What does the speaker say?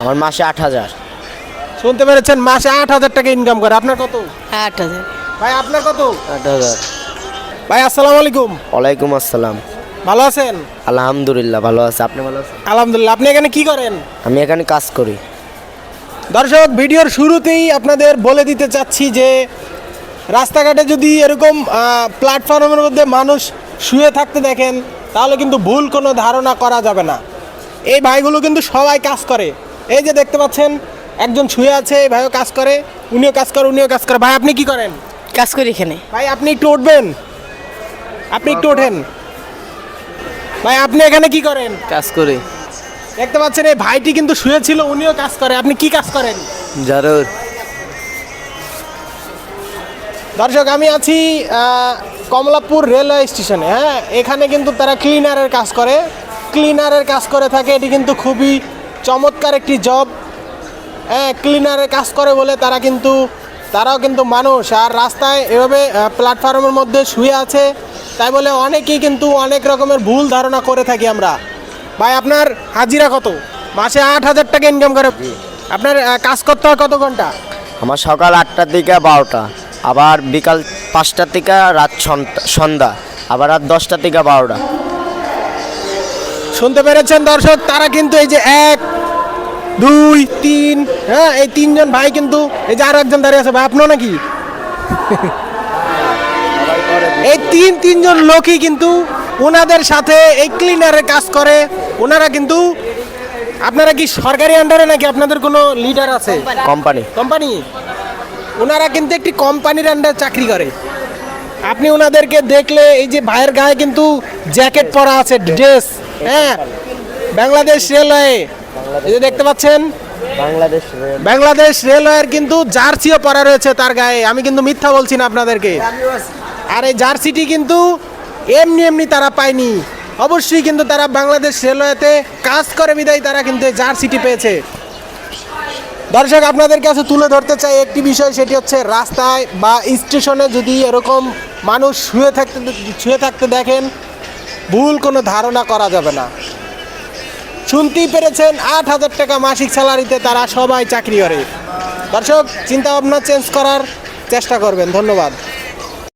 আমার মাসে 8,000। শুনতে পেরেছেন, মাসে 8,000 টাকা ইনকাম করে। আপনার কত? 8,000। ভাই আপনার কত? 8,000। ভাই আসসালামু আলাইকুম। ওয়ালাইকুম আসসালাম। ভালো আছেন? আলহামদুলিল্লাহ ভালো আছে। আপনি ভালো আছেন? আলহামদুলিল্লাহ। আপনি এখানে কি করেন? আমি এখানে কাজ করি। দর্শক, ভিডিওর শুরুতেই আপনাদের বলে দিতে চাচ্ছি যে রাস্তাঘাটে যদি এরকম প্ল্যাটফর্মের মধ্যে মানুষ শুয়ে থাকতে দেখেন, তাহলে কিন্তু ভুল কোনো ধারণা করা যাবে না। এই ভাইগুলো কিন্তু সবাই কাজ করে। এই যে দেখতে পাচ্ছেন, একজন শুয়ে আছে, এই ভাইও কাজ করে, উনিও কাজ করে, উনিও কাজ করে। ভাই আপনি কি করেন? কাজ করি এখানে। ভাই আপনি একটু উঠবেন, আপনি একটু ওঠেন। ভাই আপনি এখানে কি করেন? কাজ করি। দেখতে পাচ্ছেন এই ভাইটি কিন্তু শুয়েছিল, উনিও কাজ করে। আপনি কি কাজ করেন? জারুর। দর্শক, আমি আছি কমলাপুর রেলওয়ে স্টেশনে। হ্যাঁ, এখানে কিন্তু তারা ক্লিনারের কাজ করে, থাকে। এটি কিন্তু খুবই চমৎকার একটি জব। হ্যাঁ, ক্লিনারের কাজ করে বলে তারাও কিন্তু মানুষ। আর রাস্তায় এভাবে প্ল্যাটফর্মের মধ্যে শুয়ে আছে, তাই বলে অনেকেই কিন্তু অনেক রকমের ভুল ধারণা করে থাকি আমরা। ভাই আপনার হাজিরা কত? মাসে 8,000 টাকা ইনকাম করে। আপনার কাজ করতে হয় কত ঘন্টা? আমার সকাল 8টা থেকে 12টা, আবার বিকাল 5টা থেকে রাত সন্ধ্যা, আবার রাত 10টা থেকে 12টা। শুনতে পেরেছেন দর্শক, তারা কিন্তু এই যে 1, 2, 3, হ্যাঁ, এই 3জন ভাই কিন্তু, এই যে আরো একজন দাঁড়িয়ে আছে, ভাই আপনিও নাকি? এই তিনজন লোকই কিন্তু ওনাদের সাথে এই ক্লিনারের কাজ করে। ওনারা কিন্তু, আপনারা কি সরকারি আন্ডারে নাকি আপনাদের কোনো লিডার আছে? কোম্পানি। ওনারা কিন্তু একটি কোম্পানির আন্ডারে চাকরি করে। আপনি ওনাদেরকে দেখলে, এই যে ভাইয়ের গায়ে কিন্তু জ্যাকেট পরা আছে, ড্রেস। হ্যাঁ, বাংলাদেশ রেলওয়ে, এই যে দেখতে পাচ্ছেন, বাংলাদেশ রেলওয়ের কিন্তু জার্সিও পরা রয়েছে তার গায়ে। আমি কিন্তু মিথ্যা বলছি না আপনাদেরকে। আর এই জার্সিটি কিন্তু এমনি তারা পায়নি, অবশ্যই কিন্তু তারা বাংলাদেশ রেলওয়েতে কাজ করে বিদায় তারা কিন্তু এই জার্সিটি পেয়েছে। দর্শক, আপনাদের কাছে তুলে ধরতে চাই একটি বিষয়, সেটি হচ্ছে রাস্তায় বা স্টেশনে যদি এরকম মানুষ শুয়ে থাকতে দেখেন, ভুল কোনো ধারণা করা যাবে না। শুনতেই পেরেছেন, 8,000 টাকা মাসিক স্যালারিতে তারা সবাই চাকরি করে। দর্শক, চিন্তা ভাবনা চেঞ্জ করার চেষ্টা করবেন। ধন্যবাদ।